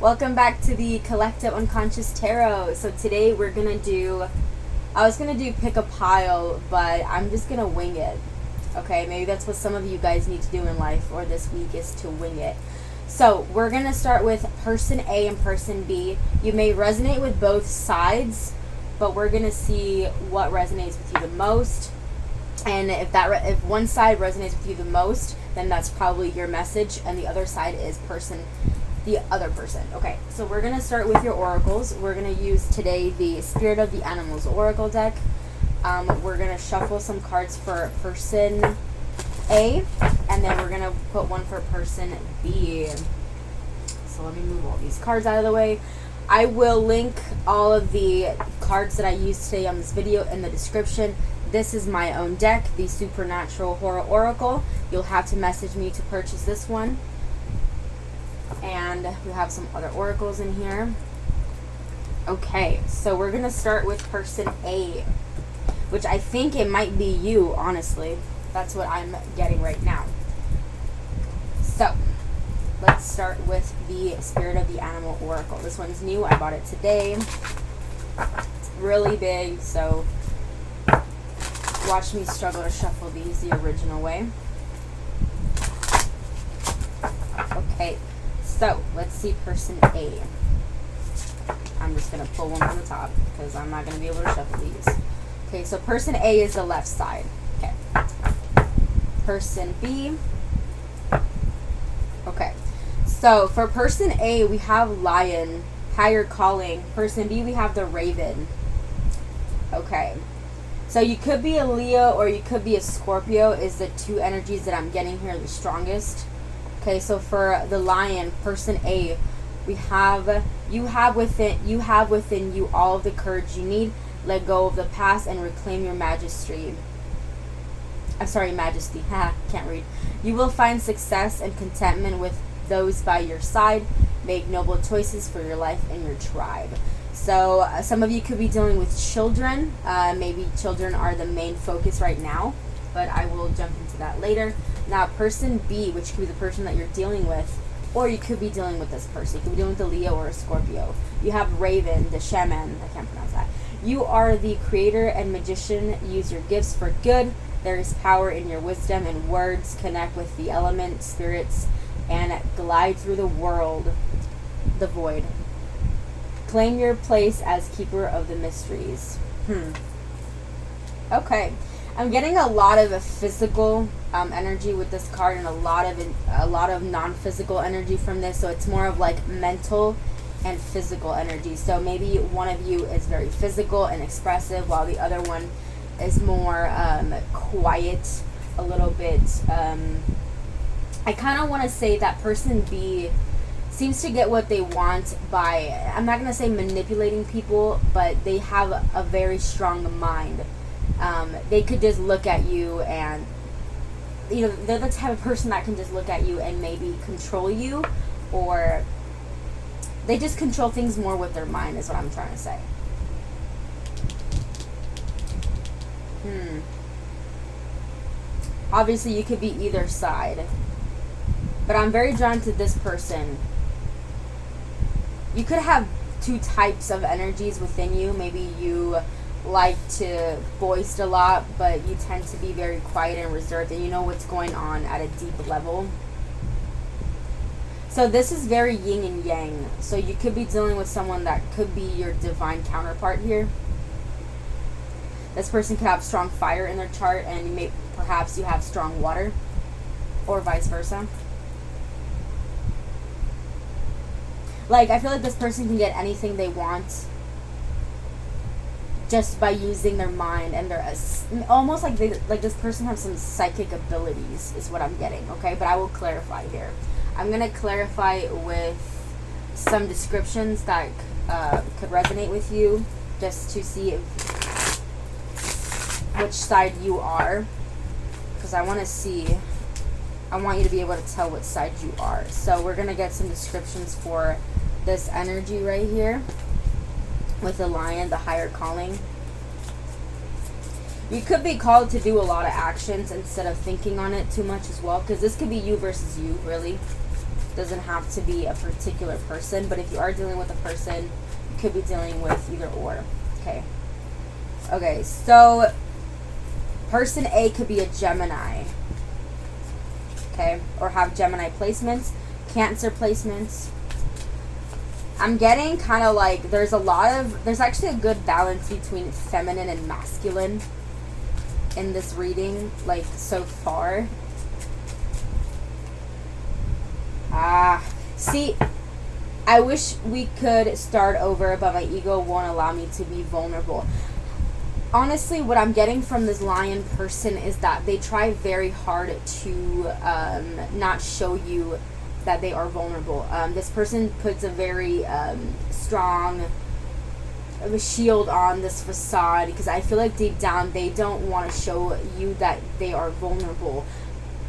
Welcome back to the Collective Unconscious Tarot. So today we're going to do, I was going to do pick a pile, but I'm just going to wing it. Okay, maybe that's what some of you guys need to do in life or this week is to wing it. So we're going to start with person A and person B. You may resonate with both sides, but we're going to see what resonates with you the most. And if one side resonates with you the most, then that's probably your message, and the other side is the other person. Okay, so we're going to start with your oracles. We're going to use today the Spirit of the Animals Oracle deck. We're going to shuffle some cards for person A, and then we're going to put one for person B. So let me move all these cards out of the way. I will link all of the cards that I used today on this video in the description. This is my own deck, the Supernatural Horror Oracle. You'll have to message me to purchase this one. And we have some other oracles in here. Okay, so we're going to start with person A, which I think it might be you, honestly. That's what I'm getting right now. So, let's start with the Spirit of the Animal Oracle. This one's new. I bought it today. It's really big, so watch me struggle to shuffle these the original way. Okay, so let's see person A. I'm just going to pull one from the top because I'm not going to be able to shuffle these. Okay, so person A is the left side. Okay. Person B. Okay. So for person A, we have Lion, higher calling. Person B, we have the Raven. Okay. So you could be a Leo or you could be a Scorpio is the two energies that I'm getting here the strongest. Okay, so for the Lion, person A, we have you have within you all of the courage you need. Let go of the past and reclaim your majesty. Majesty. Can't read. You will find success and contentment with those by your side. Make noble choices for your life and your tribe. So some of you could be dealing with children. Maybe children are the main focus right now, but I will jump into that later. Now, person B, which could be the person that you're dealing with, or you could be dealing with this person. You could be dealing with a Leo or a Scorpio. You have Raven, the shaman. I can't pronounce that. You are the creator and magician. Use your gifts for good. There is power in your wisdom and words. Connect with the element, spirits, and glide through the world, the void. Claim your place as keeper of the mysteries. Okay. I'm getting a lot of physical energy with this card and a lot of non-physical energy from this. So it's more of like mental and physical energy. So maybe one of you is very physical and expressive while the other one is more quiet, a little bit. I kind of want to say that person B seems to get what they want by, I'm not going to say manipulating people, but they have a very strong mind. They could just look at you and, they're the type of person that can just look at you and maybe control you, or they just control things more with their mind is what I'm trying to say. Obviously, you could be either side, but I'm very drawn to this person. You could have two types of energies within you. Maybe you like to boast a lot, but you tend to be very quiet and reserved, and you know what's going on at a deep level. So this is very yin and yang. So you could be dealing with someone that could be your divine counterpart here. This person could have strong fire in their chart, and perhaps you have strong water, or vice versa. Like, I feel like this person can get anything they want just by using their mind, and they're almost like this person has some psychic abilities is what I'm getting. Okay, but I will clarify here. I'm gonna clarify with some descriptions that could resonate with you, just to see which side you are, because I want you to be able to tell what side you are. So we're gonna get some descriptions for this energy right here with the Lion, the higher calling. You could be called to do a lot of actions instead of thinking on it too much as well, because this could be you versus you, really. Doesn't have to be a particular person, but if you are dealing with a person, you could be dealing with either or. Okay. Okay, so person A could be a Gemini. Okay, or have Gemini placements, Cancer placements. I'm getting kind of like there's actually a good balance between feminine and masculine in this reading, like so far. See, I wish we could start over, but my ego won't allow me to be vulnerable. Honestly, what I'm getting from this Lion person is that they try very hard to not show you that they are vulnerable. This person puts a very strong shield on this facade, because I feel like deep down they don't want to show you that they are vulnerable.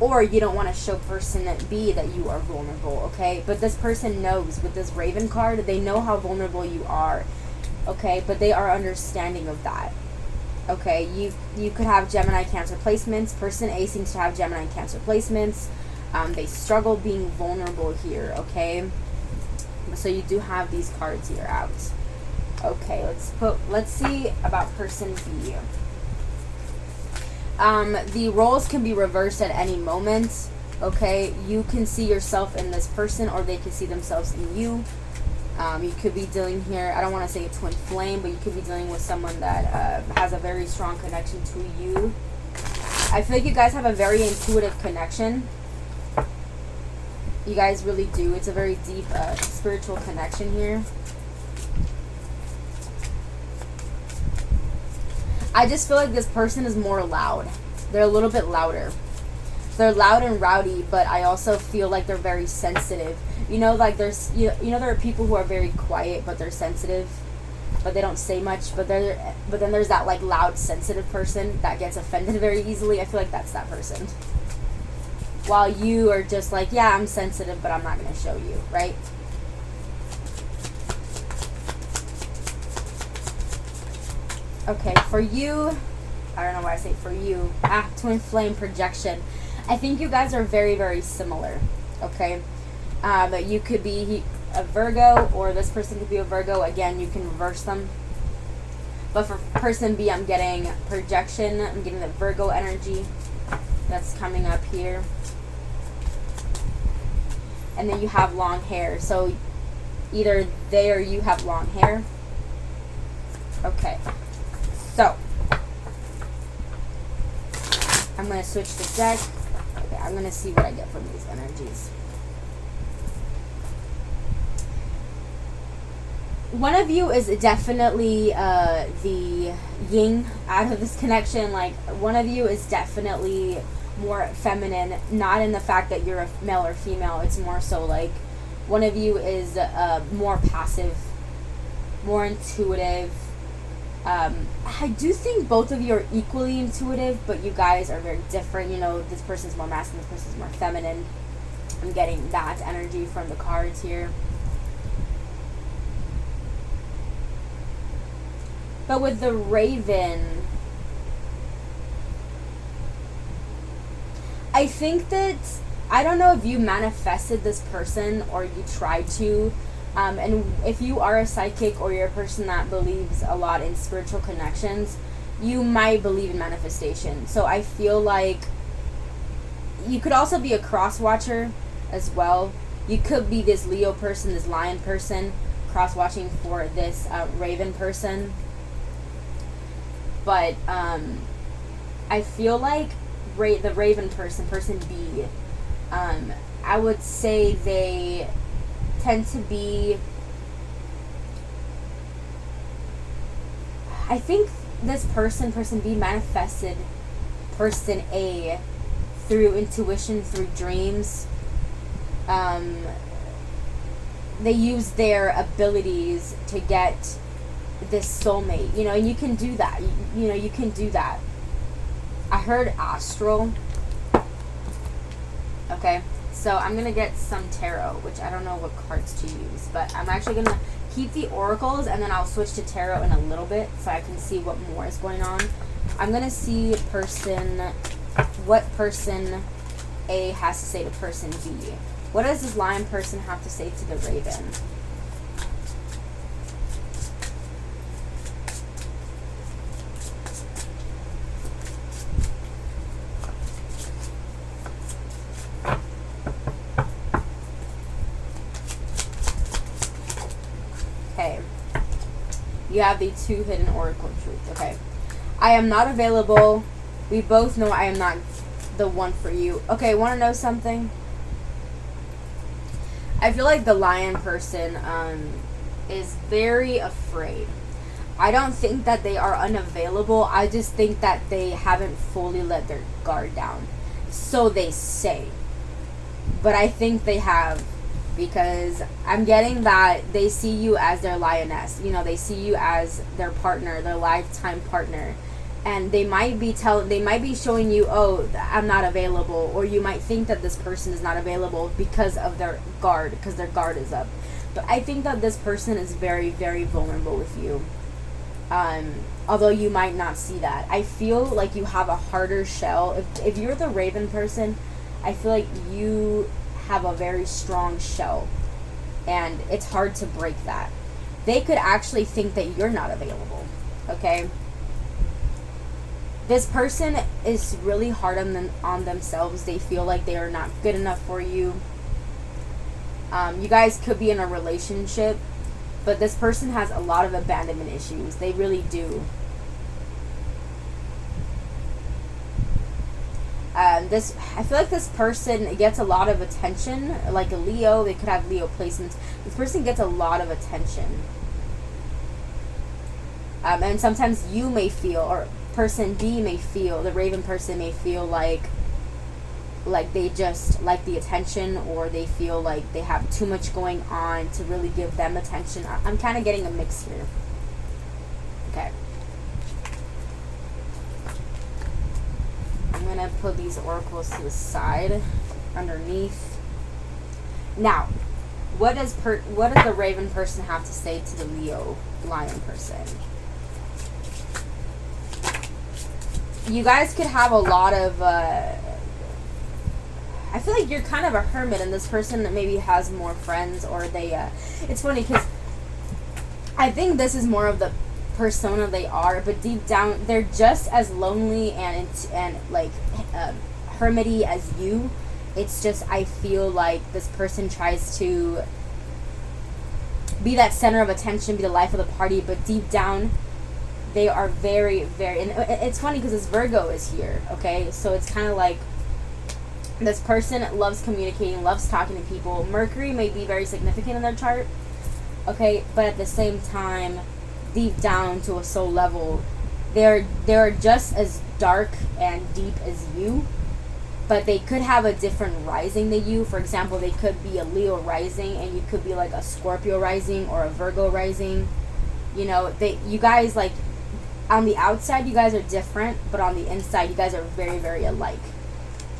Or you don't want to show person B that you are vulnerable, okay? But this person knows, with this Raven card, they know how vulnerable you are, okay? But they are understanding of that, okay? You could have Gemini Cancer placements. Person A seems to have Gemini Cancer placements. They struggle being vulnerable here, okay? So you do have these cards here out. Okay, let's see about person B. The roles can be reversed at any moment, okay? You can see yourself in this person, or they can see themselves in you. You could be dealing here, I don't want to say a twin flame, but you could be dealing with someone that has a very strong connection to you. I feel like you guys have a very intuitive connection. You guys really do. It's a very deep spiritual connection here. I just feel like this person is more loud. They're a little bit louder. They're loud and rowdy, but I also feel like they're very sensitive. You know, like there's you know there are people who are very quiet but they're sensitive, but they don't say much. But then there's that like loud, sensitive person that gets offended very easily. I feel like that's that person. While you are just like, yeah, I'm sensitive, but I'm not going to show you, right? Okay, for you, I don't know why I say for you. Twin flame projection. I think you guys are very, very similar, okay? You could be a Virgo, or this person could be a Virgo. Again, you can reverse them. But for person B, I'm getting projection. I'm getting the Virgo energy that's coming up here. And then you have long hair. So either they or you have long hair. Okay. So I'm going to switch the deck. Okay, I'm going to see what I get from these energies. One of you is definitely the yin out of this connection. Like, one of you is definitely more feminine, not in the fact that you're a male or female. It's more so like one of you is more passive, more intuitive. I do think both of you are equally intuitive, but you guys are very different. You know, this person's more masculine, this person's more feminine. I'm getting that energy from the cards here. But with the Raven, I think that, I don't know if you manifested this person or you tried to. And if you are a psychic or you're a person that believes a lot in spiritual connections, you might believe in manifestation. So I feel like you could also be a cross watcher as well. You could be this Leo person, this Lion person, cross watching for this Raven person. But I feel like the Raven person, person B, I would say they tend to be, I think this person B, manifested person A through intuition, through dreams. They use their abilities to get this soulmate, you know, and you can do that. You know, you can do that. I heard astral. Okay, so I'm going to get some tarot, which I don't know what cards to use, but I'm actually going to keep the oracles, and then I'll switch to tarot in a little bit so I can see what more is going on. I'm going to see what person A has to say to person B. What does this Lion person have to say to the Raven? Okay. You have the 2 hidden oracle truth. Okay. I am not available. We both know I am not the one for you. Okay, want to know something? I feel like the Lion person is very afraid. I don't think that they are unavailable. I just think that they haven't fully let their guard down. So they say. But I think they have, because I'm getting that they see you as their lioness. You know, they see you as their partner, their lifetime partner. And they might be showing you, oh, I'm not available, or you might think that this person is not available because of their guard, because their guard is up. But I think that this person is very, very vulnerable with you. Although you might not see that. I feel like you have a harder shell. If you're the Raven person, I feel like you have a very strong shell, and it's hard to break that. They could actually think that you're not available, okay? This person is really hard on themselves. They feel like they are not good enough for you. You guys could be in a relationship, but this person has a lot of abandonment issues. They really do. I feel like this person gets a lot of attention, like a Leo. They could have Leo placements. This person gets a lot of attention. And sometimes you may feel, or person B may feel, the Raven person may feel like they just like the attention, or they feel like they have too much going on to really give them attention. I'm kind of getting a mix here. Okay. I'm going to put these oracles to the side, underneath. Now, what does the Raven person have to say to the Leo Lion person? You guys could have a lot of, I feel like you're kind of a hermit, and this person maybe has more friends, or they, it's funny because I think this is more of the persona they are, but deep down, they're just as lonely and like, hermity as you. It's just, I feel like this person tries to be that center of attention, be the life of the party, but deep down, they are very, very, and it's funny because this Virgo is here, okay? So it's kind of like this person loves communicating, loves talking to people. Mercury may be very significant in their chart, okay? But at the same time, deep down to a soul level, they're just as dark and deep as you, but they could have a different rising than you. For example, they could be a Leo rising, and you could be like a Scorpio rising or a Virgo rising. You know, you guys, like, on the outside, you guys are different, but on the inside, you guys are very, very alike.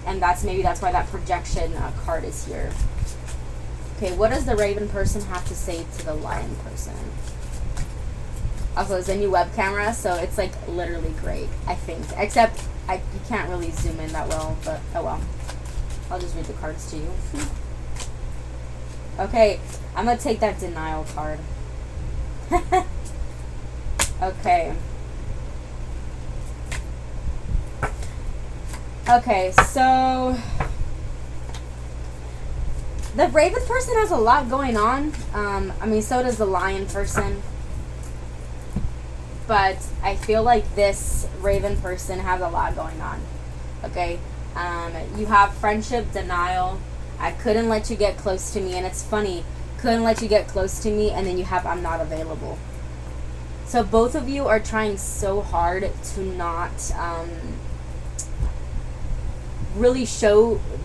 And that's why that projection card is here. Okay, what does the Raven person have to say to the Lion person? Also, it's a new web camera, so it's like literally great, I think. Except you can't really zoom in that well, but oh well. I'll just read the cards to you. Okay, I'm gonna take that denial card. Okay. Okay, so the Raven person has a lot going on. I mean, so does the Lion person. But I feel like this Raven person has a lot going on. Okay? You have friendship denial. I couldn't let you get close to me. And it's funny. Couldn't let you get close to me. And then you have I'm not available. So both of you are trying so hard to not really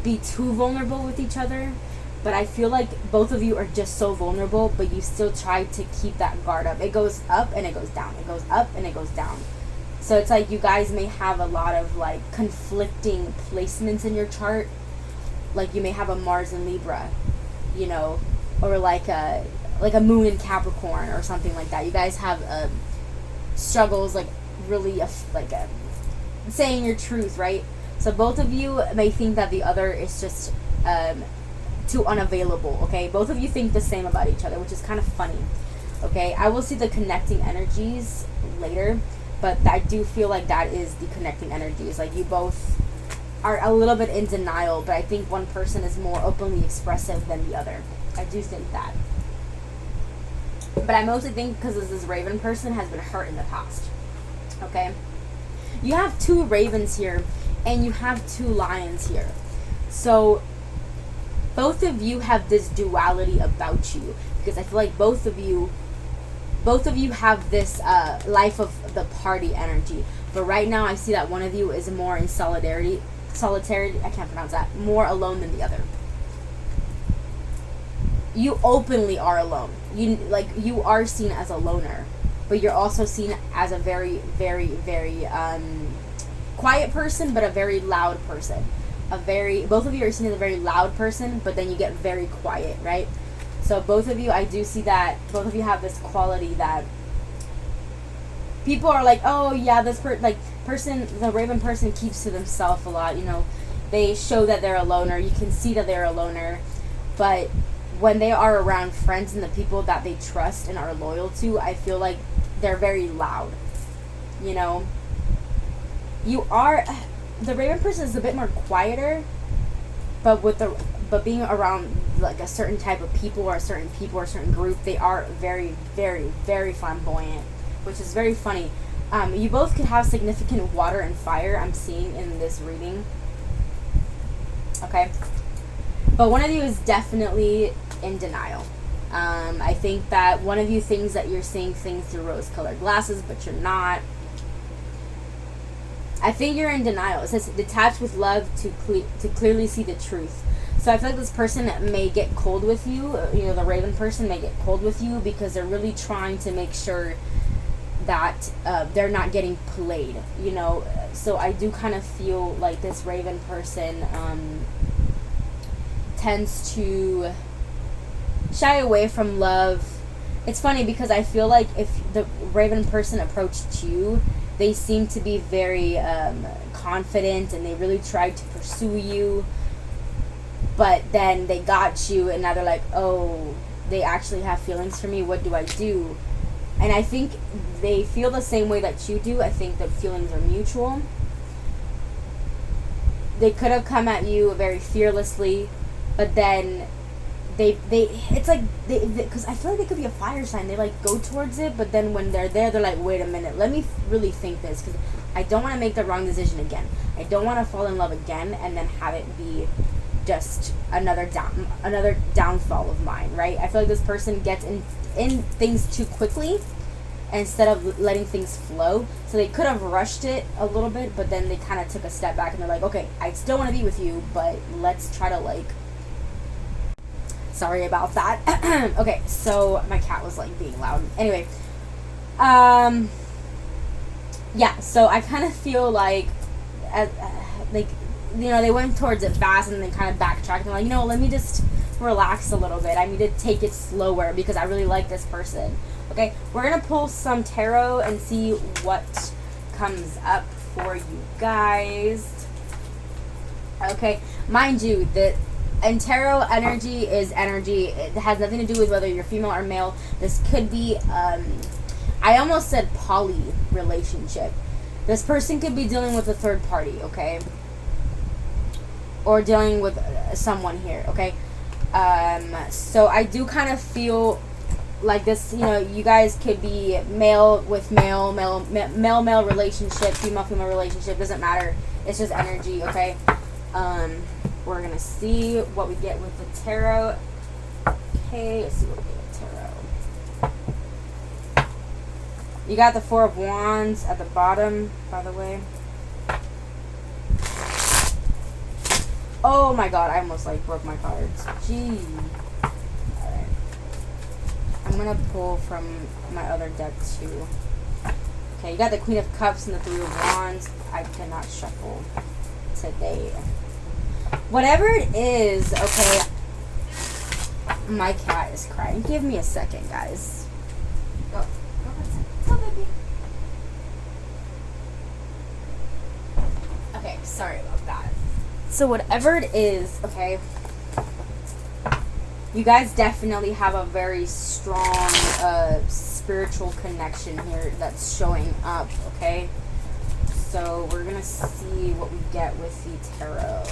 be too vulnerable with each other. But I feel like both of you are just so vulnerable, but you still try to keep that guard up. It goes up and it goes down. It goes up and it goes down. So it's like you guys may have a lot of like conflicting placements in your chart. Like you may have a Mars in Libra, you know, or like a moon in Capricorn or something like that. You guys have struggles, like really saying your truth, right? So both of you may think that the other is just to unavailable, okay? Both of you think the same about each other, which is kind of funny, okay? I will see the connecting energies later, but I do feel like that is the connecting energies. Like, you both are a little bit in denial, but I think one person is more openly expressive than the other. I do think that. But I mostly think because this Raven person has been hurt in the past, okay? You have 2 ravens here, and you have 2 lions here. So both of you have this duality about you, because I feel like both of you have this life of the party energy. But right now I see that one of you is more in solitary, I can't pronounce that, more alone than the other. You openly are alone. You are seen as a loner, but you're also seen as a very, very, very quiet person, but a very loud person. Both of you are seen as a very loud person, but then you get very quiet, right? So both of you, I do see that both of you have this quality that people are like, oh yeah, this person, the Raven person keeps to themselves a lot. You know, they show that they're a loner. You can see that they're a loner, but when they are around friends and the people that they trust and are loyal to, I feel like they're very loud. You know, the Raven person is a bit more quieter, but being around like a certain type of people or a certain group, they are very, very, very flamboyant, which is very funny. You both could have significant water and fire, I'm seeing in this reading. Okay. But one of you is definitely in denial. I think that one of you thinks that you're seeing things through rose-colored glasses, but you're not. I think you're in denial. It says detach with love to clearly see the truth. So I feel like this person may get cold with you. You know, the Raven person may get cold with you because they're really trying to make sure that they're not getting played. You know, so I do kind of feel like this Raven person tends to shy away from love. It's funny because I feel like if the Raven person approached you, they seem to be very confident and they really tried to pursue you, but then they got you and now they're like, oh, they actually have feelings for me, what do I do? And I think they feel the same way that you do. I think the feelings are mutual. They could have come at you very fearlessly, but then it's like because I feel like they could be a fire sign. They like go towards it, but then when they're there, they're like, wait a minute, let me really think this, because I don't want to make the wrong decision again. I don't want to fall in love again and then have it be just another downfall of mine, right? I feel like this person gets in things too quickly instead of letting things flow. So they could have rushed it a little bit, but then they kind of took a step back and they're like, okay, I still want to be with you, but let's try to like. Sorry about that. Okay, so my cat was like being loud. Anyway, yeah. So I kind of feel like, like, you know, they went towards it fast and then kind of backtracked and like, you know, let me just relax a little bit. I need to take it slower because I really like this person. Okay, we're gonna pull some tarot and see what comes up for you guys. Okay, mind you that. And tarot energy is energy. It has nothing to do with whether you're female or male. This could be, I almost said poly relationship. This person could be dealing with a third party, okay? Or dealing with someone here, okay? So I do kind of feel like this, you know, you guys could be male with male relationship, female relationship, doesn't matter. It's just energy, okay? We're going to see what we get with the tarot. Okay, let's see what we get with tarot. You got the Four of Wands at the bottom, by the way. Oh my god, I almost like broke my cards. Gee. Alright. I'm going to pull from my other deck too. Okay, you got the Queen of Cups and the Three of Wands. I cannot shuffle today. Whatever it is, okay. My cat is crying. Give me a second, guys. Go. Go, baby. Okay, sorry about that. So whatever it is, okay. You guys definitely have a very strong spiritual connection here that's showing up, okay? So we're going to see what we get with the tarot.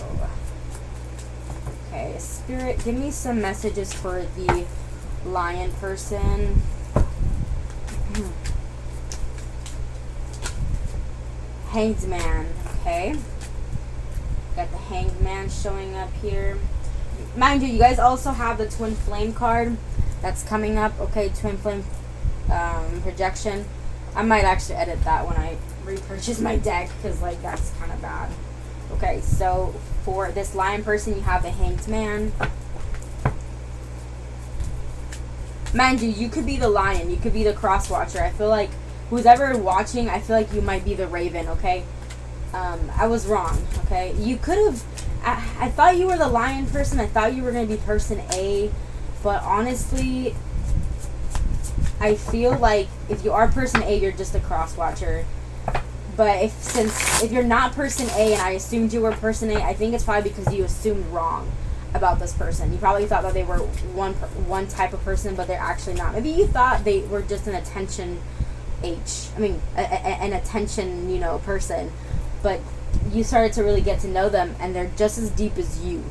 Okay, Spirit, give me some messages for the Lion person. Hanged Man, okay? Got the Hanged Man showing up here. Mind you, you guys also have the Twin Flame card that's coming up, okay? Twin Flame projection. I might actually edit that when I repurchase my deck, because, like, that's kind of bad. Okay, so for this Lion person, you have the Hanged Man. Mind you, you could be the Lion. You could be the Cross Watcher. I feel like who's ever watching, I feel like you might be the Raven, okay? I was wrong, okay? You could have... I thought you were the Lion person. I thought you were going to be person A. But honestly, I feel like if you are person A, you're just a Cross Watcher. But if you're not person A and I assumed you were person A, I think it's probably because you assumed wrong about this person. You probably thought that they were one type of person, but they're actually not. Maybe you thought they were just an attention an attention, person. But you started to really get to know them, and they're just as deep as you,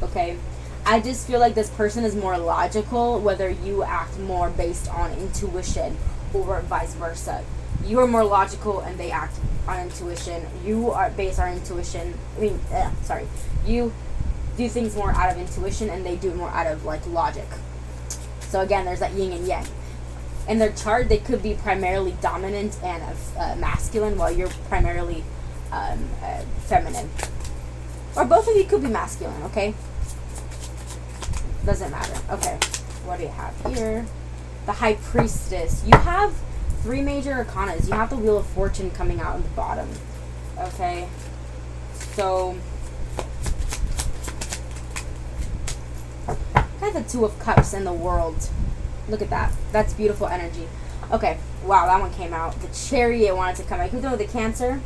okay? I just feel like this person is more logical, whether you act more based on intuition or vice versa. You are more logical, and they act on intuition. You are based on intuition. You do things more out of intuition, and they do more out of, like, logic. So, again, there's that yin and yang. In their chart, they could be primarily dominant and masculine, while you're primarily feminine. Or both of you could be masculine, okay? Doesn't matter. Okay, what do you have here? The High Priestess. You have 3 major arcanas. You have the Wheel of Fortune coming out in the bottom. Okay? So, kind of the Two of Cups in the World. Look at that. That's beautiful energy. Okay, wow, that one came out. The Chariot wanted to come out. Who's doing the Cancer?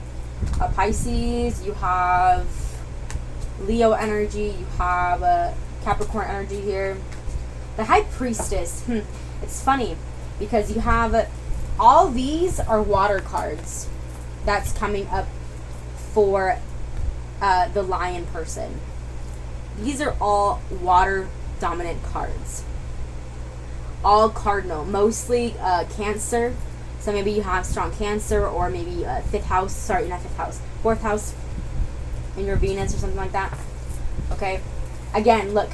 Pisces. You have Leo energy. You have Capricorn energy here. The High Priestess. It's funny because you have all these are water cards that's coming up for the Lion person. These are all water dominant cards. All cardinal, mostly Cancer. So maybe you have strong Cancer, or maybe 5th house. Sorry, not 5th house. 4th house in your Venus or something like that. Okay. Again, look.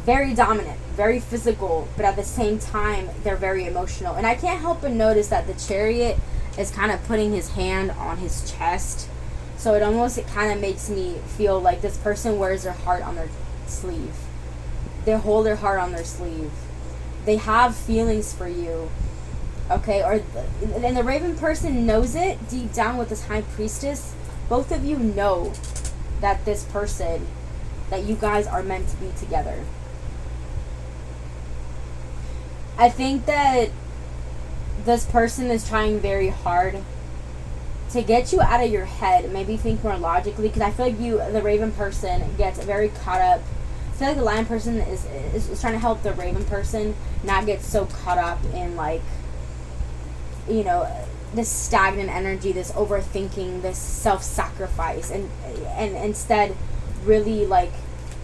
Very dominant, very physical, but at the same time, they're very emotional. And I can't help but notice that the Chariot is kind of putting his hand on his chest. So it kind of makes me feel like this person wears their heart on their sleeve. They hold their heart on their sleeve. They have feelings for you. Okay, and the Raven person knows it deep down with this High Priestess. Both of you know that this person, that you guys are meant to be together. I think that this person is trying very hard to get you out of your head. Maybe think more logically, because I feel like the Raven person, gets very caught up. I feel like the Lion person is trying to help the Raven person not get so caught up in, like, this stagnant energy, this overthinking, this self-sacrifice, and instead really, like,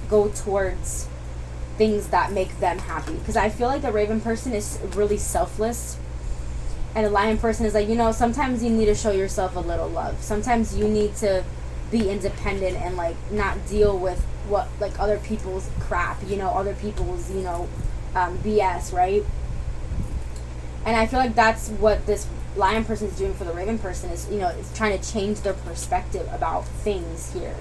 go towards things that make them happy. Because I feel like the Raven person is really selfless, and the Lion person is like, sometimes you need to show yourself a little love. Sometimes you need to be independent and, like, not deal with what, like, other people's crap, other people's, BS, right? And I feel like that's what this Lion person is doing for the Raven person, is, it's trying to change their perspective about things here.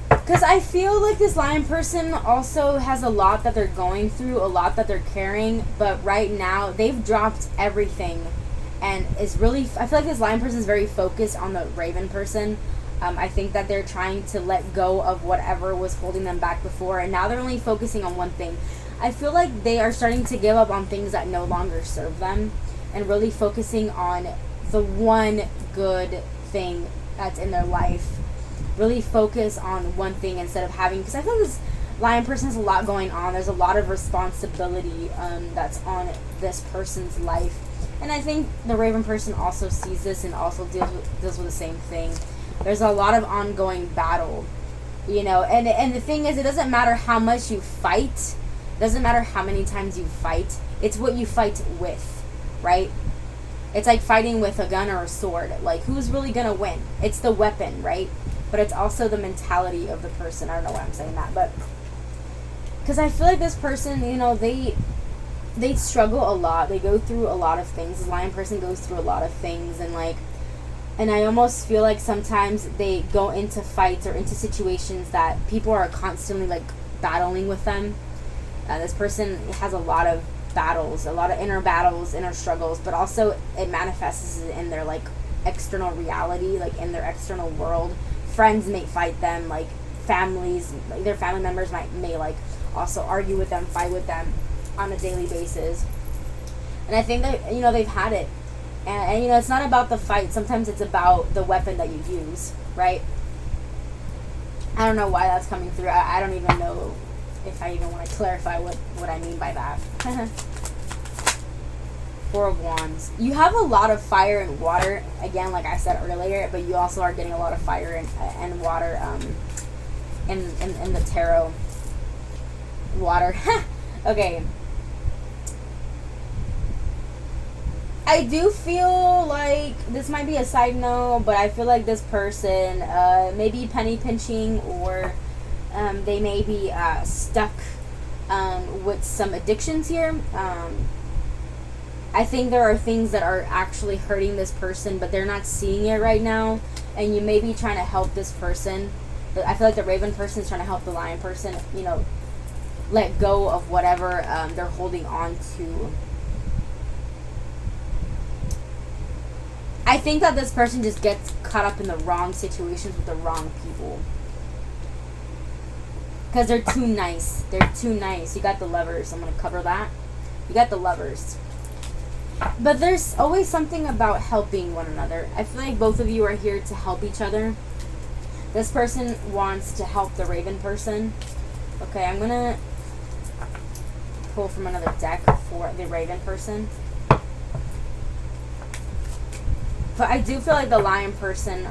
Because I feel like this Lion person also has a lot that they're going through, a lot that they're carrying, but right now they've dropped everything, and is really, I feel like this Lion person is very focused on the Raven person. I think that they're trying to let go of whatever was holding them back before, and now they're only focusing on one thing. I feel like they are starting to give up on things that no longer serve them, and really focusing on the one good thing that's in their life. Really focus on one thing instead of having, because I feel this Lion person has a lot going on. There's a lot of responsibility that's on this person's life. And I think the Raven person also sees this and also deals with the same thing. There's a lot of ongoing battle, you know, and the thing is, it doesn't matter how much you fight. It doesn't matter how many times you fight. It's what you fight with, right? It's like fighting with a gun or a sword. Like, who's really going to win? It's the weapon, right? But it's also the mentality of the person. I don't know why I'm saying that, but because I feel like this person, you know, they struggle a lot. They go through a lot of things. This Lion person goes through a lot of things, and I almost feel like sometimes they go into fights or into situations that people are constantly like battling with them. This person has a lot of battles, a lot of inner battles, inner struggles, but also it manifests in their like external reality, like in their external world. Friends may fight them, like families, like their family members may like also argue with them, fight with them on a daily basis. And I think that, you know, they've had it. And you know, it's not about the fight. Sometimes it's about the weapon that you use, right? I don't know why that's coming through. I don't even know if I even want to clarify what I mean by that. Four of Wands. You have a lot of fire and water, again, like I said earlier, but you also are getting a lot of fire and water in the tarot. Water. Okay. I do feel like this might be a side note, but I feel like this person may be penny pinching, or they may be stuck with some addictions here. I think there are things that are actually hurting this person, but they're not seeing it right now, and you may be trying to help this person. I feel like the Raven person is trying to help the Lion person, you know, let go of whatever they're holding on to. I think that this person just gets caught up in the wrong situations with the wrong people. Because they're too nice. They're too nice. You got the Lovers. I'm going to cover that. You got the Lovers. But there's always something about helping one another. I feel like both of you are here to help each other. This person wants to help the Raven person. Okay, I'm going to pull from another deck for the Raven person. But I do feel like the Lion person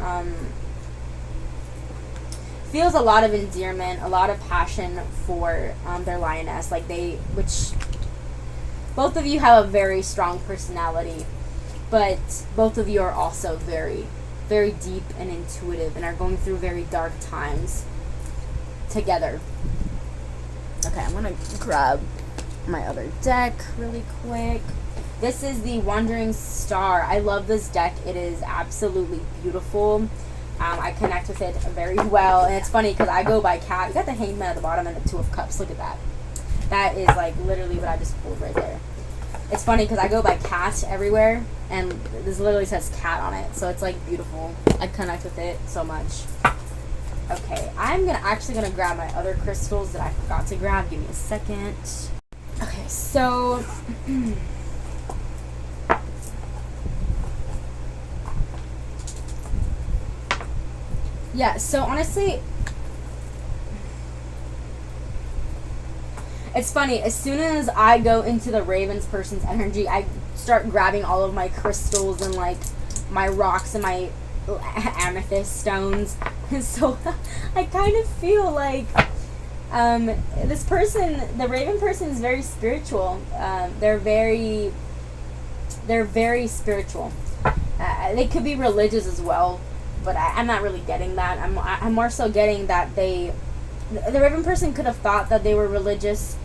feels a lot of endearment, a lot of passion for their lioness. Like which both of you have a very strong personality, but both of you are also very, very deep and intuitive and are going through very dark times together. Okay, I'm going to grab my other deck really quick. This is the Wandering Star. I love this deck. It is absolutely beautiful. I connect with it very well. And it's funny because I go by cat. You got the Hangman at the bottom and the Two of Cups. Look at that. That is like literally what I just pulled right there. It's funny because I go by cat everywhere. And this literally says cat on it. So it's like beautiful. I connect with it so much. Okay, I'm actually going to grab my other crystals that I forgot to grab. Give me a second. Okay, so... yeah, so honestly, it's funny. As soon as I go into the Raven's person's energy, I start grabbing all of my crystals and like my rocks and my amethyst stones. And so I kind of feel like this person, the Raven person, is very spiritual. They're very spiritual. They could be religious as well. But I'm not really getting that. I'm more so getting that the Raven person could have thought that they were religious.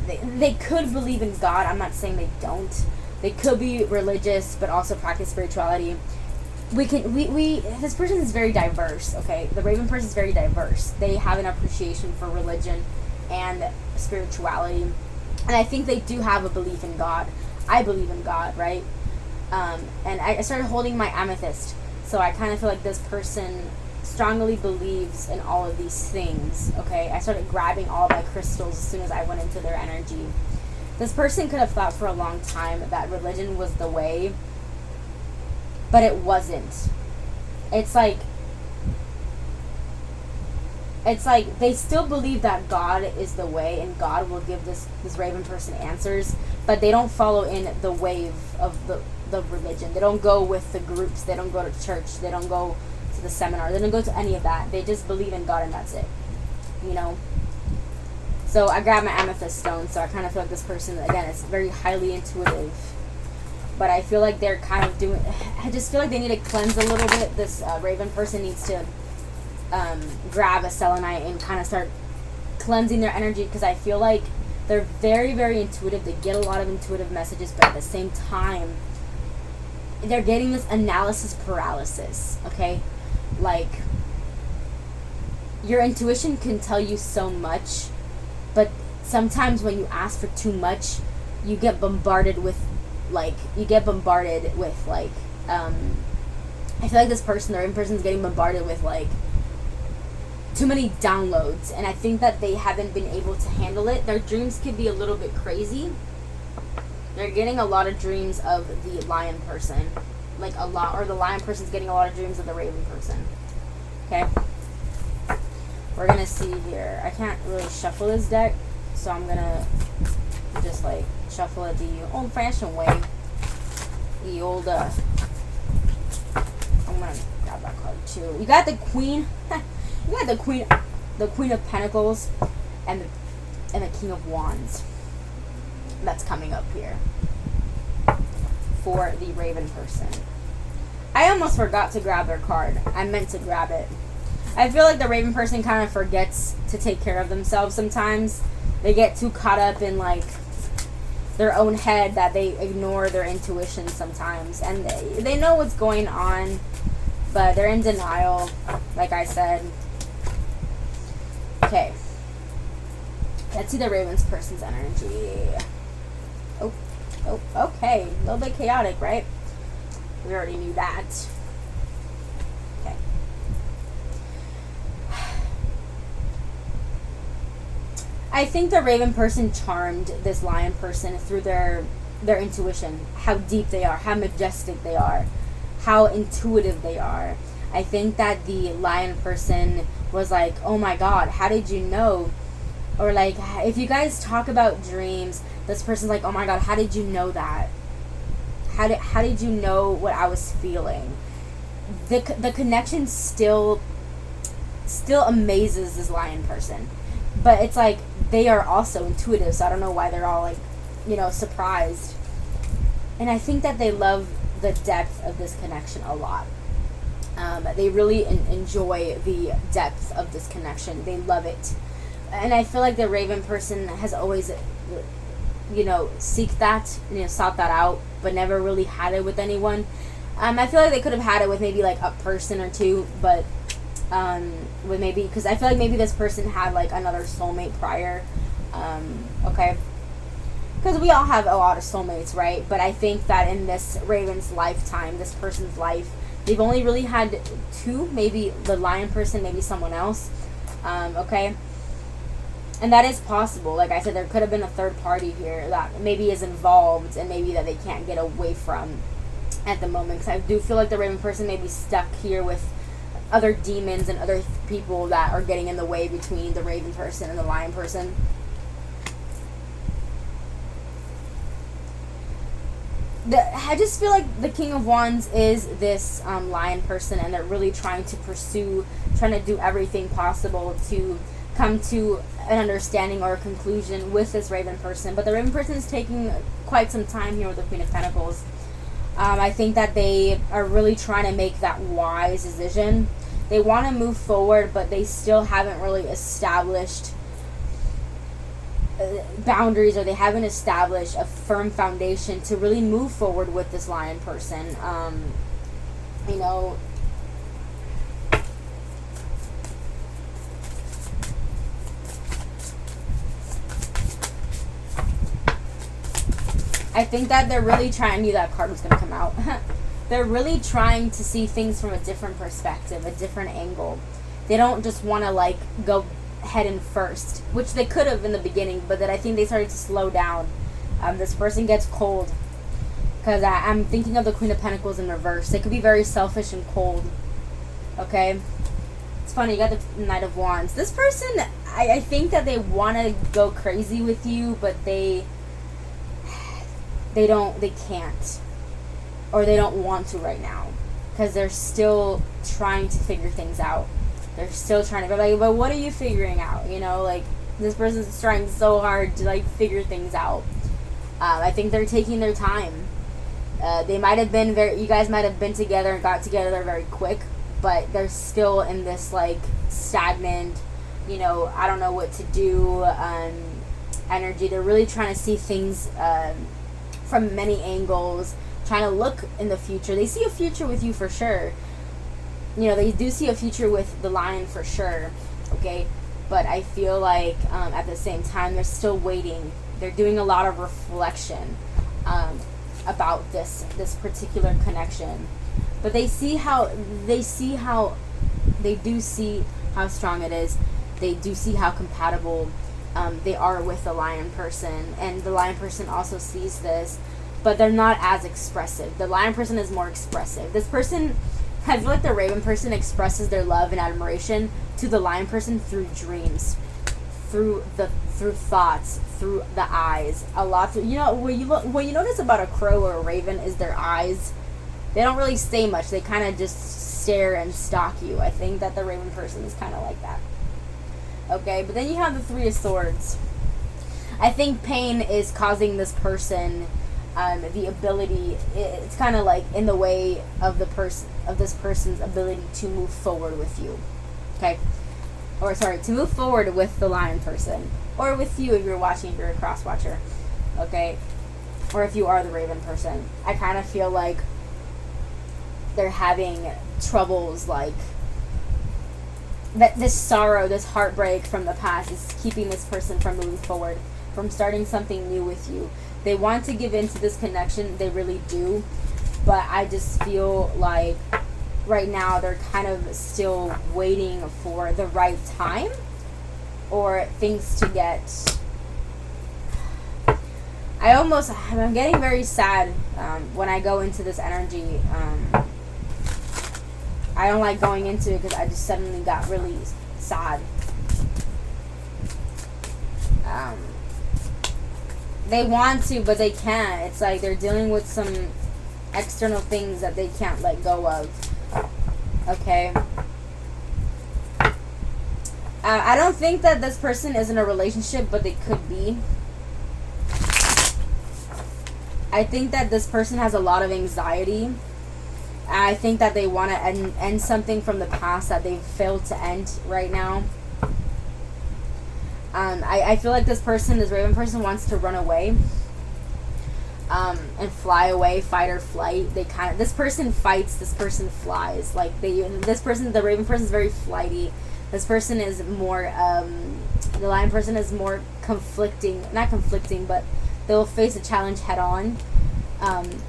They could believe in God. I'm not saying they don't. They could be religious, but also practice spirituality. This person is very diverse, okay? The Raven person is very diverse. They have an appreciation for religion and spirituality. And I think they do have a belief in God. I believe in God, right? And I started holding my amethyst. So I kind of feel like this person strongly believes in all of these things, okay? I started grabbing all of my crystals as soon as I went into their energy. This person could have thought for a long time that religion was the way, but it wasn't. It's like they still believe that God is the way and God will give this Raven person answers, but they don't follow in the wave of the religion. They don't go with the groups. They don't go to church. They don't go to the seminar. They don't go to any of that. They just believe in God and that's it. You know? So I grabbed my amethyst stone, so I kind of feel like this person, again, is very highly intuitive. But I feel like they're kind of doing... I just feel like they need to cleanse a little bit. This Raven person needs to grab a selenite and kind of start cleansing their energy, because I feel like they're very, very intuitive. They get a lot of intuitive messages, but at the same time, they're getting this analysis paralysis, okay? Like, your intuition can tell you so much, but sometimes when you ask for too much, you get bombarded with, I feel like this person, the Raven person, is getting bombarded with, like, too many downloads, and I think that they haven't been able to handle it. Their dreams could be a little bit crazy. They're getting a lot of dreams of the lion person. Like, a lot, or the lion person's getting a lot of dreams of the Raven person. Okay? We're gonna see here. I can't really shuffle this deck, so I'm gonna just, like, shuffle it the old-fashioned way. The old, I'm gonna grab that card, too. You got the Queen... You got the Queen of Pentacles, and the King of Wands. That's coming up here for the Raven person. I almost forgot to grab their card. I meant to grab it. I feel like the Raven person kind of forgets to take care of themselves sometimes. They get too caught up in, like, their own head that they ignore their intuition sometimes. And they know what's going on, but they're in denial, like I said. Okay. Let's see the Raven's person's energy. Oh, okay. A little bit chaotic, right? We already knew that. Okay. I think the Raven person charmed this lion person through their intuition. How deep they are, how majestic they are, how intuitive they are. I think that the lion person was like, oh my God, how did you know? Or like, if you guys talk about dreams, this person's like, oh my God, how did you know that? How did you know what I was feeling? The connection still amazes this lion person. But it's like, they are also intuitive, so I don't know why they're all, like, you know, surprised. And I think that they love the depth of this connection a lot. They really enjoy the depth of this connection. They love it. And I feel like the Raven person has always, you know, sought that out, but never really had it with anyone. I feel like they could have had it with maybe, like, a person or two, but with maybe, because I feel like maybe this person had, like, another soulmate prior. Okay? Because we all have a lot of soulmates, right? But I think that in this Raven's lifetime, this person's life, they've only really had two, maybe the lion person, maybe someone else. Okay? And that is possible. Like I said, there could have been a third party here that maybe is involved and maybe that they can't get away from at the moment. Because I do feel like the Raven person may be stuck here with other demons and other people that are getting in the way between the Raven person and the lion person. I just feel like the King of Wands is this lion person, and they're really trying to do everything possible to come to an understanding or a conclusion with this Raven person. But the Raven person is taking quite some time here with the Queen of Pentacles. I think that they are really trying to make that wise decision. They want to move forward, but they still haven't really established boundaries, or they haven't established a firm foundation to really move forward with this lion person. You know, I think that they're really trying, I knew that card was going to come out. They're really trying to see things from a different perspective, a different angle. They don't just want to, like, go head in first, which they could have in the beginning, but that I think they started to slow down This person gets cold. Because I'm thinking of the Queen of Pentacles in reverse. They could be very selfish and cold. Okay? It's funny, you got the Knight of Wands. This person, I think that they want to go crazy with you, but they can't. Or they don't want to right now. Because they're still trying to figure things out. They're still trying to go like, but what are you figuring out? You know, like, this person's trying so hard to, like, figure things out. I think they're taking their time. They might have been you guys might have been together and got together very quick, but they're still in this, like, stagnant, you know, I don't know what to do, energy. They're really trying to see things, from many angles, trying to look in the future. They see a future with you for sure. You know, they do see a future with the Lion for sure, okay? But I feel like, at the same time, they're still waiting. They're doing a lot of reflection, about this particular connection. But they do see how strong it is. They do see how compatible they are with the Lion person, and the Lion person also sees this, but they're not as expressive. The Lion person is more expressive. This person, I feel like the Raven person expresses their love and admiration to the Lion person through dreams, through thoughts, through the eyes. A lot. You know, what you notice about a crow or a raven is their eyes. They don't really say much. They kind of just stare and stalk you. I think that the Raven person is kind of like that. Okay, but then you have the Three of Swords. I think pain is causing this person the ability. It's kind of like in the way of this person's ability to move forward with you. Okay, or sorry, to move forward with the Lion person, or with you if you're watching, if you're a cross watcher. Okay, or if you are the Raven person. I kind of feel like they're having troubles, like that this sorrow, this heartbreak from the past is keeping this person from moving forward, from starting something new with you. They want to give into this connection, they really do, but I just feel like right now they're kind of still waiting for the right time or things to get. I'm getting very sad when I go into this energy. I don't like going into it because I just suddenly got really sad. They want to, but they can't. It's like they're dealing with some external things that they can't let go of. Okay? I don't think that this person is in a relationship, but they could be. I think that this person has a lot of anxiety. I think that they want to end something from the past that they've failed to end right now. I feel like this Raven person wants to run away. And fly away, fight or flight. This person fights, this person flies. Like the Raven person is very flighty. This person is more, the Lion person is more not conflicting, but they'll face a challenge head on.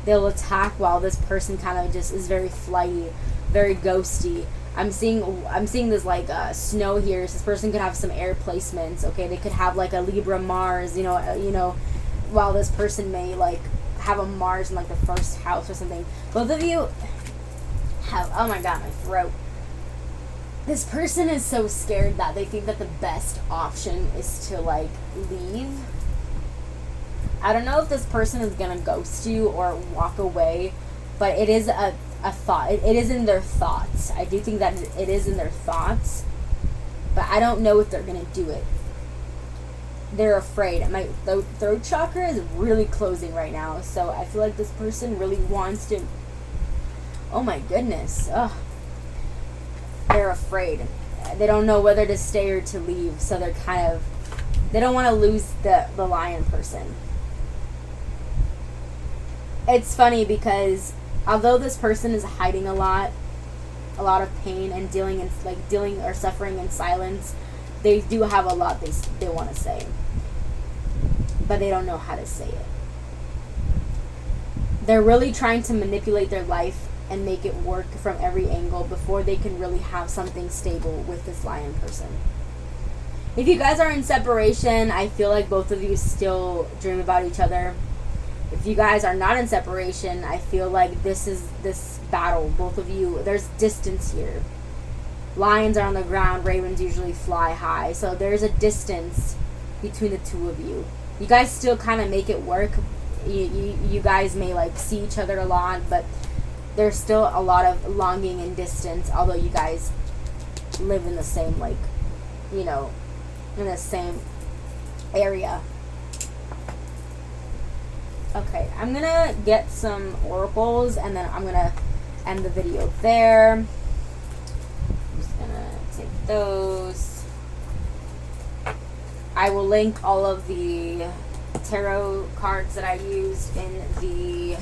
They'll attack while this person kind of just is very flighty, very ghosty. I'm seeing this like snow here. So this person could have some air placements. Okay, they could have like a Libra Mars. You know, while this person may like have a Mars in like the first house or something. Both of you have. Oh my God, my throat. This person is so scared that they think that the best option is to like leave. I don't know if this person is gonna ghost you or walk away, but it is a thought. It is in their thoughts. I do think that it is in their thoughts, but I don't know if they're gonna do it. They're afraid. My throat chakra is really closing right now, so I feel like this person really wants to. Oh my goodness. Ugh. They're afraid. They don't know whether to stay or to leave, so they don't want to lose the Lion person. It's funny because although this person is hiding a lot of pain and dealing or suffering in silence, they do have a lot they want to say, but they don't know how to say it. They're really trying to manipulate their life and make it work from every angle before they can really have something stable with this Lion person. If you guys are in separation, I feel like both of you still dream about each other. If you guys are not in separation, I feel like this is this battle. Both of you, there's distance here. Lions are on the ground, ravens usually fly high. So there's a distance between the two of you. You guys still kind of make it work. You guys may like see each other a lot, but there's still a lot of longing and distance, although you guys live in the same, like, you know, in the same area. Okay, I'm gonna get some oracles and then I'm gonna end the video there. I'm just gonna take those. I will link all of the tarot cards that I used in the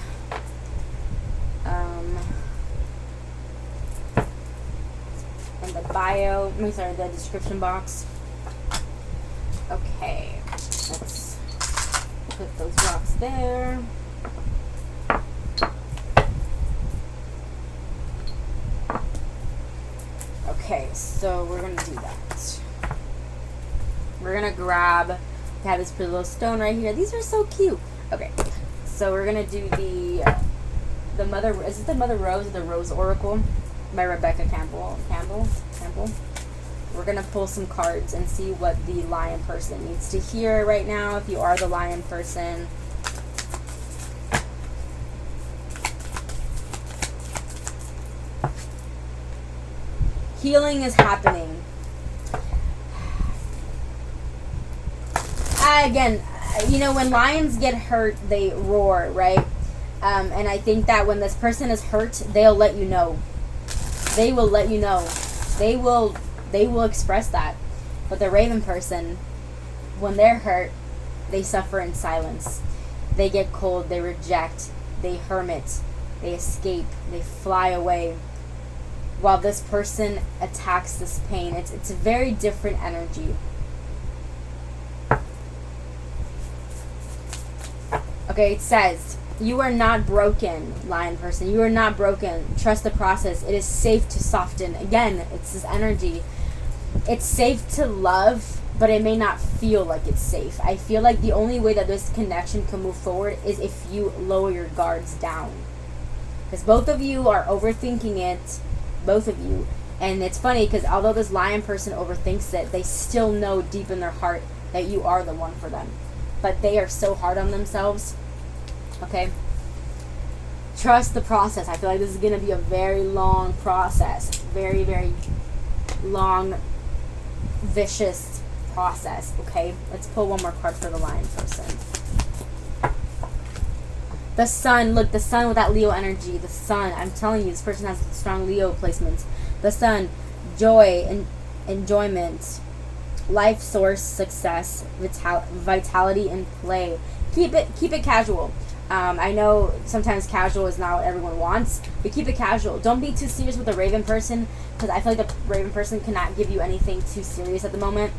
bio, the description box. Okay, let's put those rocks there. Okay, so we're gonna do that. We're gonna grab, I have this pretty little stone right here. These are so cute. Okay, so we're gonna do the Mother, is it the Mother Rose or the Rose Oracle by Rebecca Campbell. We're gonna pull some cards and see what the lion person needs to hear right now, if you are the lion person. Healing is happening. Again, you know, when lions get hurt, they roar, right? And I think that when this person is hurt, they'll let you know. They will let you know. They will express that. But the raven person, when they're hurt, they suffer in silence. They get cold, they reject, they hermit, they escape, they fly away. While this person attacks this pain. It's a very different energy. Okay, it says, you are not broken, lion person. You are not broken. Trust the process. It is safe to soften. Again, it's this energy. It's safe to love, but it may not feel like it's safe. I feel like the only way that this connection can move forward is if you lower your guards down. Because both of you are overthinking it. Both of you. And it's funny because although this lion person overthinks it, they still know deep in their heart that you are the one for them. But they are so hard on themselves. Okay? Trust the process. I feel like this is going to be a very long process. Very, very long, vicious process. Okay? Let's pull one more card for the lion person. The sun. Look, the sun with that Leo energy. The sun. I'm telling you, this person has strong Leo placements. The sun. Joy and enjoyment. Life source, success, vitality, and play. Keep it casual. I know sometimes casual is not what everyone wants, but keep it casual. Don't be too serious with the raven person, because I feel like the raven person cannot give you anything too serious at the moment.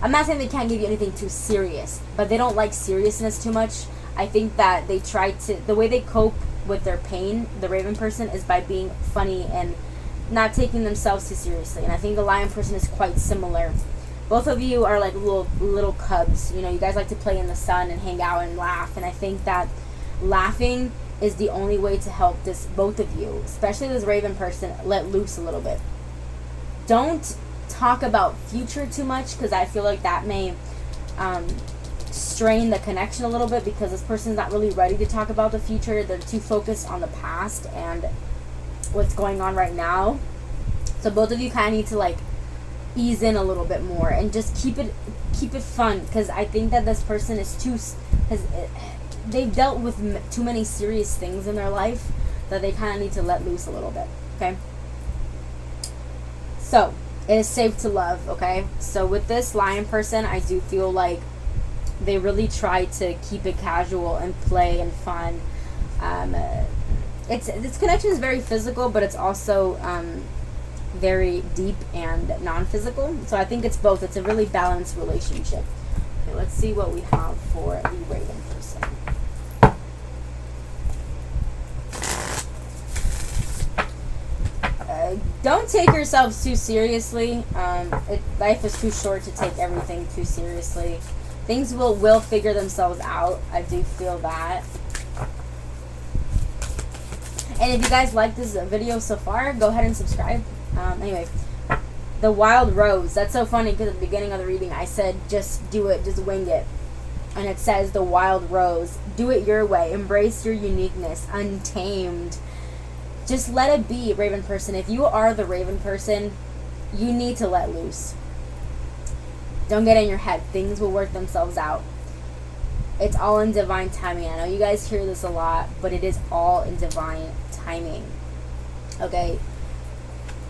I'm not saying they can't give you anything too serious, but they don't like seriousness too much. I think that they try to, the way they cope with their pain, the raven person, is by being funny and not taking themselves too seriously. And I think the lion person is quite similar. Both of you are like little cubs. You know, you guys like to play in the sun and hang out and laugh. And I think that laughing is the only way to help both of you, especially this raven person, let loose a little bit. Don't talk about future too much, because I feel like that may strain the connection a little bit, because this person's not really ready to talk about the future. They're too focused on the past and what's going on right now. So both of you kind of need to like ease in a little bit more and just keep it fun, because I think that this person is they've dealt with too many serious things in their life that they kind of need to let loose a little bit. Okay, so it is safe to love. Okay, so with this lion person, I do feel like they really try to keep it casual and play and fun. This connection is very physical, but it's also very deep and non-physical. So I think it's both. It's a really balanced relationship. Okay, let's see what we have for the raven person. Don't take yourselves too seriously. Life is too short to take everything too seriously. Things will figure themselves out. I do feel that. And if you guys like this video so far, go ahead and subscribe. Anyway, the wild rose. That's so funny because at the beginning of the reading I said just do it, just wing it. And it says the wild rose. Do it your way. Embrace your uniqueness. Untamed. Just let it be, Raven person. If you are the Raven person, you need to let loose. Don't get in your head. Things will work themselves out. It's all in divine timing. I know you guys hear this a lot, but it is all in divine timing. Okay.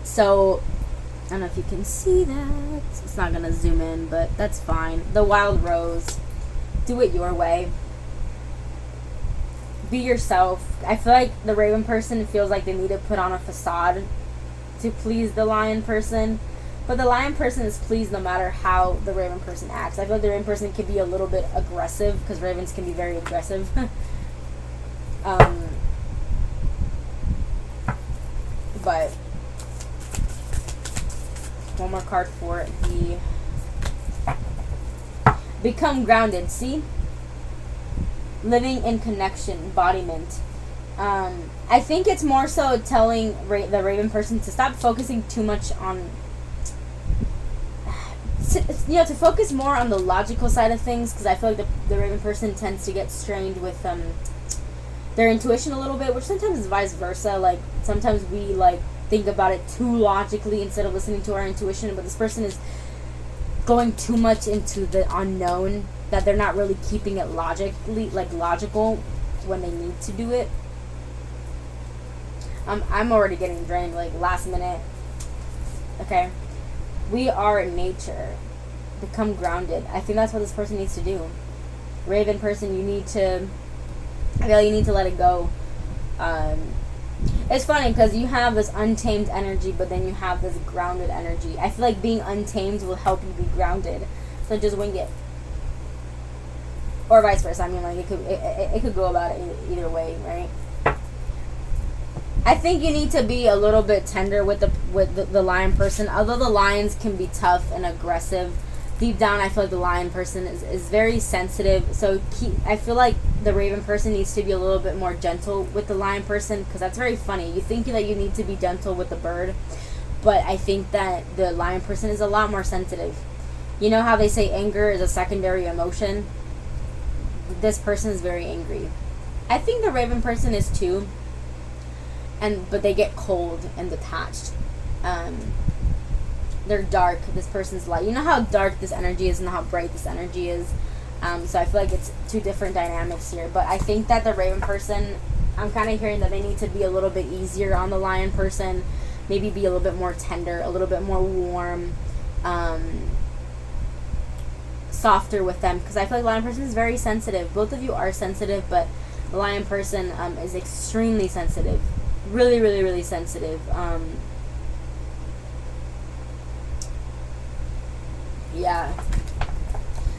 So, I don't know if you can see that. It's not going to zoom in, but that's fine. The wild rose. Do it your way. Be yourself. I feel like the Raven person feels like they need to put on a facade to please the Lion person. But the Lion person is pleased no matter how the Raven person acts. I feel like the Raven person can be a little bit aggressive because Ravens can be very aggressive. But one more card for the become grounded. See? Living in connection, embodiment. I think it's more so telling the Raven person to stop focusing too much on, to focus more on the logical side of things, because I feel like the Raven person tends to get strained with their intuition a little bit, which sometimes is vice versa. Like, sometimes we, like, think about it too logically instead of listening to our intuition, but this person is going too much into the unknown that they're not really keeping it logical when they need to do it. I'm already getting drained, like, last minute. Okay. We are nature. Become grounded. I think that's what this person needs to do. Raven person, you need to let it go. It's funny because you have this untamed energy, but then you have this grounded energy. I feel like being untamed will help you be grounded. So just wing it. Or vice versa. I mean, like, it could go about it either way, right? I think you need to be a little bit tender with the Lion person. Although the Lions can be tough and aggressive, deep down I feel like the Lion person is very sensitive. So I feel like the Raven person needs to be a little bit more gentle with the Lion person, because that's very funny. You think that you need to be gentle with the bird, but I think that the Lion person is a lot more sensitive. You know how they say anger is a secondary emotion? This person is very angry. I think the Raven person is too. But they get cold and detached. They're dark. This person's light. You know how dark this energy is and how bright this energy is. So I feel like it's two different dynamics here. But I think that the Raven person, I'm kind of hearing that they need to be a little bit easier on the Lion person. Maybe be a little bit more tender, a little bit more warm, softer with them. Because I feel like the Lion person is very sensitive. Both of you are sensitive, but the Lion person is extremely sensitive. Really, really, really sensitive. Yeah.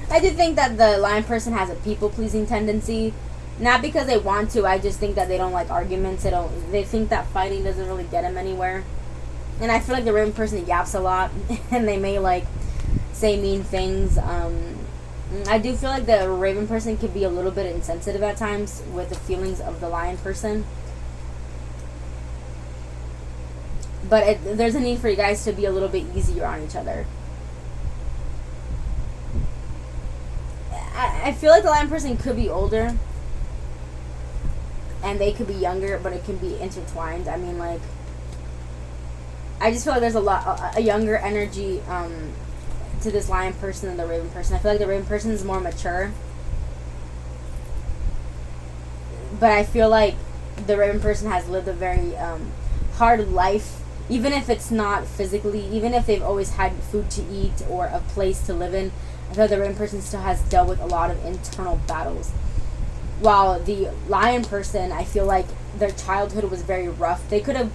I do think that the Lion person has a people-pleasing tendency. Not because they want to, I just think that they don't like arguments. They think that fighting doesn't really get them anywhere. And I feel like the Raven person yaps a lot. And they may, like, say mean things. I do feel like the Raven person can be a little bit insensitive at times with the feelings of the Lion person. But there's a need for you guys to be a little bit easier on each other. I feel like the Lion person could be older. And they could be younger, but it can be intertwined. I mean, like, I just feel like there's a younger energy to this Lion person than the Raven person. I feel like the Raven person is more mature. But I feel like the Raven person has lived a very hard life. Even if it's not physically, even if they've always had food to eat or a place to live in, I feel like the Raven person still has dealt with a lot of internal battles. While the Lion person, I feel like their childhood was very rough. They could have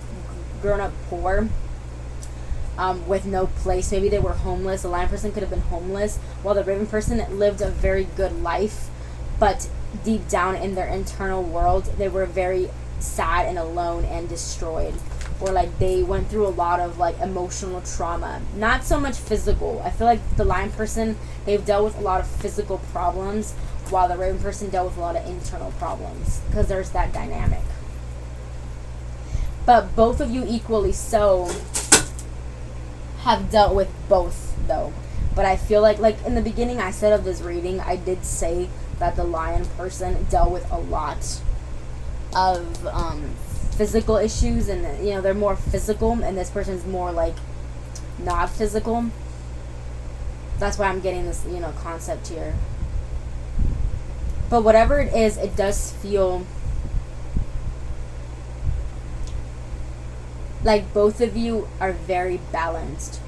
grown up poor, with no place. Maybe they were homeless. The Lion person could have been homeless, while the Raven person lived a very good life, but deep down in their internal world, they were very sad and alone and destroyed. or like they went through a lot of like emotional trauma, not so much physical. I feel like the Lion person, they've dealt with a lot of physical problems, while the Raven person dealt with a lot of internal problems, because there's that dynamic. But both of you equally so have dealt with both though. But I feel like in the beginning I said of this reading, I did say that the Lion person dealt with a lot of physical issues, and they're more physical, and this person's more like not physical. That's why I'm getting this concept here. But whatever it is, it does feel like both of you are very balanced.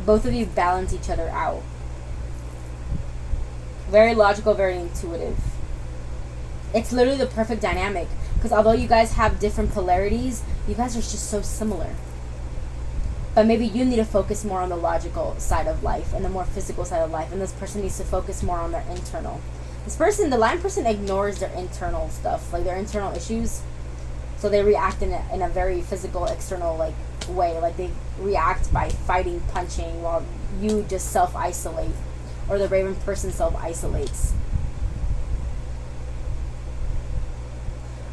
Both of you balance each other out. Very logical, very intuitive. It's literally the perfect dynamic, because although you guys have different polarities, you guys are just so similar. But maybe you need to focus more on the logical side of life and the more physical side of life, and this person needs to focus more on their internal. This person, the Lion person, ignores their internal stuff, like their internal issues. So they react in a very physical, external way. Like they react by fighting, punching, while you just self-isolate, or the Raven person self-isolates.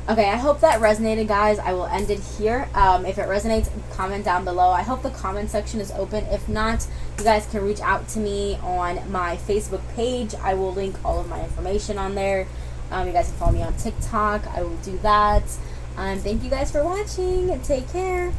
Okay, I hope that resonated, guys. I will end it here. If it resonates, comment down below. I hope the comment section is open. If not, you guys can reach out to me on my Facebook page. I will link all of my information on there. You guys can follow me on TikTok. I will do that. Thank you guys for watching. Take care.